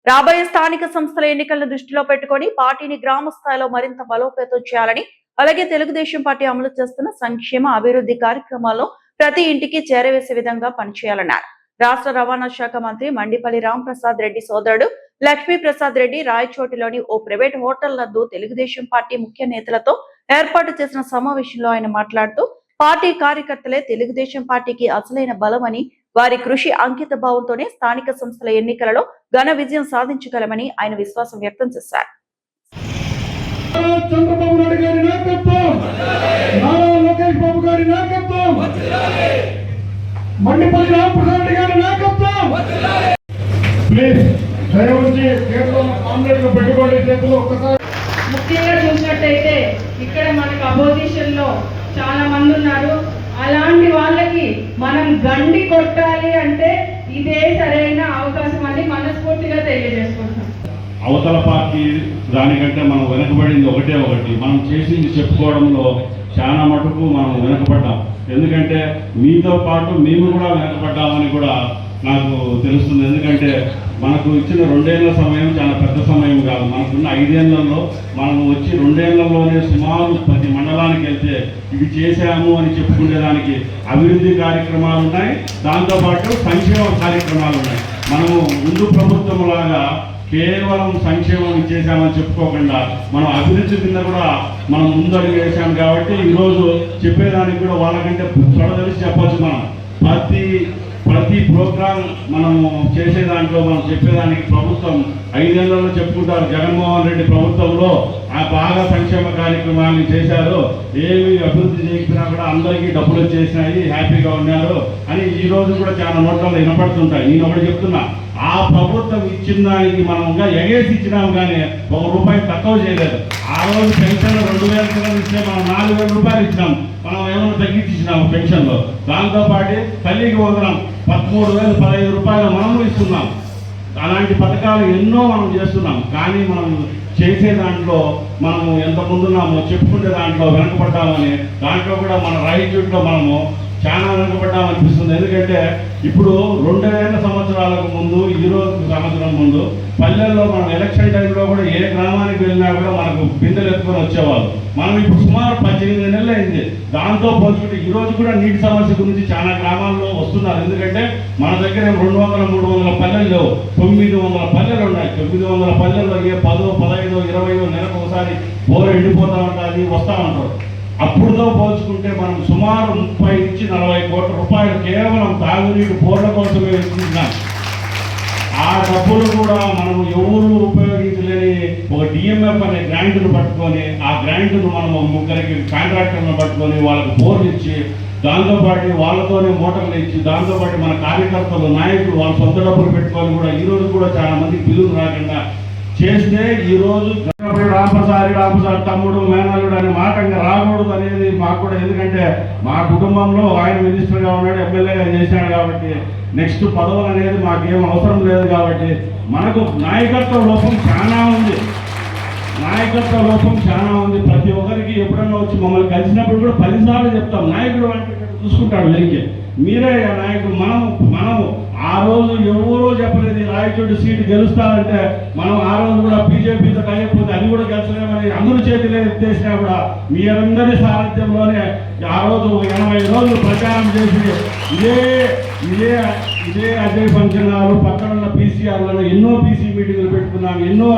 రాబోయే స్థానిక సంస్థల ఎన్నికలను దృష్టిలో పెట్టుకుని పార్టీని గ్రామ స్థాయిలో మరింత బలోపేతం చేయాలని, అలాగే తెలుగుదేశం పార్టీ అమలు చేస్తున్న సంక్షేమ అభివృద్ధి కార్యక్రమాల్లో ప్రతి ఇంటికి చేరవేసే విధంగా పనిచేయాలన్నారు. రాష్ట్ర రవాణా శాఖ మంత్రి మండిపల్లి రాంప్రసాద్ రెడ్డి సోదరుడు లక్ష్మీ ప్రసాద్ రెడ్డి రాయచోటిలోని ఓ ప్రైవేట్ హోటల్ నందు తెలుగుదేశం పార్టీ ముఖ్య నేతలతో ఏర్పాటు చేసిన సమావేశంలో ఆయన మాట్లాడుతూ, పార్టీ కార్యకర్తలే తెలుగుదేశం పార్టీకి అసలైన బలమని, వారి కృషి అంకిత భావంతోనే స్థానిక సంస్థల ఎన్నికలలో ఘన విజయం సాధించగలమని ఆయన విశ్వాసం వ్యక్తం చేశారు. చంద్రబాబు నాయుడు గారి నాయకత్వం, నారా లోకేష్ బాబు గారి నాయకత్వం, మండిపల్లి రాంప్రసాద్ రెడ్డి గారి నాయకత్వం. ప్లీజ్ దయవుంచి కేంద్రంలో కాంగ్రెస్ పెట్టుబడి చేతులు ఒక్కసారి. ముఖ్యంగా చూసినట్టయితే ఇక్కడ మనకు అపోజిషన్ లో చాలా మంది ఉన్నారు. అలాంటి వాళ్ళకి మనం గండి కొట్టాలి అంటే ఇదే సరైన అవకాశం అని మనస్ఫూర్తిగా తెలియజేసుకుంటున్నాం. అవతల పార్టీ దానికంటే మనం వెనకబడింది ఒకటి మనం చేసింది చెప్పుకోవడంలో చాలా మటుకు మనం వెనకబడ్డాం. ఎందుకంటే మీతో పాటు మేము కూడా వెనకబడ్డామని కూడా నాకు తెలుస్తుంది. ఎందుకంటే మనకు ఇచ్చిన 2 ఏళ్ల సమయం చాలా పెద్ద సమయం కాదు. మనకున్న 5 ఏళ్లలో మనం వచ్చి 2 ఏళ్లలోనే సుమారు 10 మండలానికి వెళ్తే ఇవి చేశాము అని చెప్పుకునేదానికి అభివృద్ధి కార్యక్రమాలు ఉన్నాయి, దాంతోపాటు సంక్షేమ కార్యక్రమాలు ఉన్నాయి. మనము ముందు ప్రభుత్వం లాగా కేవలం సంక్షేమం ఇచ్చేసామని చెప్పుకోకుండా మనం అభివృద్ధి కింద కూడా మనం ముందడుగు వేసాం. కాబట్టి ఈరోజు చెప్పేదానికి కూడా వాళ్ళకంటే తెలిసి చెప్పచ్చు. మనం ప్రతి ప్రోగ్రాం మనము చేసే దాంట్లో మనం చెప్పేదానికి ప్రభుత్వం 5 ఏళ్లలో చెప్పుకుంటారు. జగన్మోహన్ రెడ్డి ప్రభుత్వంలో బాగా సంక్షేమ కార్యక్రమాలు చేశారు, ఏమి అభివృద్ధి చేయకపోయినా కూడా అందరికీ డబ్బులు వచ్చేసినాయి, హ్యాపీగా ఉన్నారు అని ఈ రోజు కూడా చాలా నోట్లలో వినపడుతుంటాయి. నేను ఒకటి చెప్తున్నా, ఆ ప్రభుత్వం ఇచ్చిన దానికి మనం ఎగేసి ఇచ్చినాము, కానీ ₹1 తక్కువ చేయలేదు. ఆ రోజు పెన్షన్ 2000 ఇస్తే మనం 4000 రూపాయలు ఇచ్చినాం. మనం ఏమైనా తగ్గించి ఇచ్చినాము పెన్షన్లో. దాంతోపాటు తల్లికి వందనం 13,000 15 రూపాయలు మనము ఇస్తున్నాం. అలాంటి పథకాలు ఎన్నో మనం చేస్తున్నాం. కానీ మనం చేసే దాంట్లో మనము ఎంత ముందున్నామో చెప్పుకునే దాంట్లో వెనకబడ్డామని, దాంట్లో కూడా మన రాయచోటిలో మనము చాలా వెనకబడ్డామనిపిస్తుంది. ఎందుకంటే ఇప్పుడు 2 సంవత్సరాలకు ముందు, ఈరోజు సంవత్సరం ముందు పల్లెల్లో మనం ఎలక్షన్ టైంలో కూడా ఏ గ్రామానికి వెళ్ళినా కూడా మనకు బిందెలు ఎత్తుకొని వచ్చేవాళ్ళు. మనం ఇప్పుడు సుమారు 18 నెలలు అయింది. దాంతో పోల్చుకుంటే ఈరోజు కూడా నీటి సమస్య గురించి చాలా గ్రామాల్లో వస్తున్నారు. ఎందుకంటే మన దగ్గర 200-300 పల్లెలు లేవు, 900 పల్లెలు ఉన్నాయి. 900 పల్లెల్లో ఏ 10, 15, 20 నెలకు ఒకసారి బోర్ ఎండిపోతా ఉంటుంది, వస్తూ ఉంటారు. అప్పుడుతో పోల్చుకుంటే మనం సుమారు 30 నుంచి 40 కోట్ల రూపాయలు కేవలం తాగునీటి బోర్ల కోసమే వేసుకుంటున్నాం. ఆ డబ్బులు కూడా మనం ఎవరు ఉపయోగించలేని ఒక డిఎంఎఫ్ అనే గ్రాంట్ను పట్టుకొని, ఆ గ్రాంట్ను మనం 3 కాంట్రాక్టర్లను పట్టుకొని వాళ్ళకి బోర్లు ఇచ్చి, దాంతోపాటు వాళ్ళతోనే మోటార్లు ఇచ్చి, దాంతోపాటు మన కార్యకర్తలు నాయకులు వాళ్ళ సొంత డబ్బులు పెట్టుకొని కూడా ఈరోజు కూడా చాలా మందికి బిల్లులు రాకుండా చేస్తే ఈరోజు రాంప్రసాద్ తమ్ముడు మేనల్లుడు అనే మాట ఇంకా రాకూడదు అనేది మాకు కూడా. ఎందుకంటే మా కుటుంబంలో ఆయన మినిస్టర్గా ఉన్నాడు, ఎమ్మెల్యేగా చేశాడు. కాబట్టి నెక్స్ట్ పదవులు అనేది మాకేం అవసరం లేదు. కాబట్టి మనకు నాయకత్వ లోపం చాలా ఉంది. ప్రతి ఒక్కరికి ఎప్పుడన్నా వచ్చి మమ్మల్ని కలిసినప్పుడు కూడా 10 సార్లు చెప్తాం, నాయకుడు అంటే చూసుకుంటాడు వెలిగి, మీరే నాయకుడు. మనము ఆ రోజు ఎవరో చెప్పలేదు రాయచోటి సీటు గెలుస్తారంటే మనం ఆ రోజు కూడా బీజేపీతో కలిగిపోతే అది కూడా గెలిచలేమని అందరి చేతిలో ఎత్తేసినా కూడా మీ అందరి సారథ్యంలోనే ఆ రోజు 80 రోజులు ప్రచారం చేసి ఇదే అజయ్ ఫంక్షన్ హాల్ పక్కన ఉన్న పీసీఆర్లలో ఎన్నో పీసీ మీటింగ్లు పెట్టుకున్నాం. ఎన్నో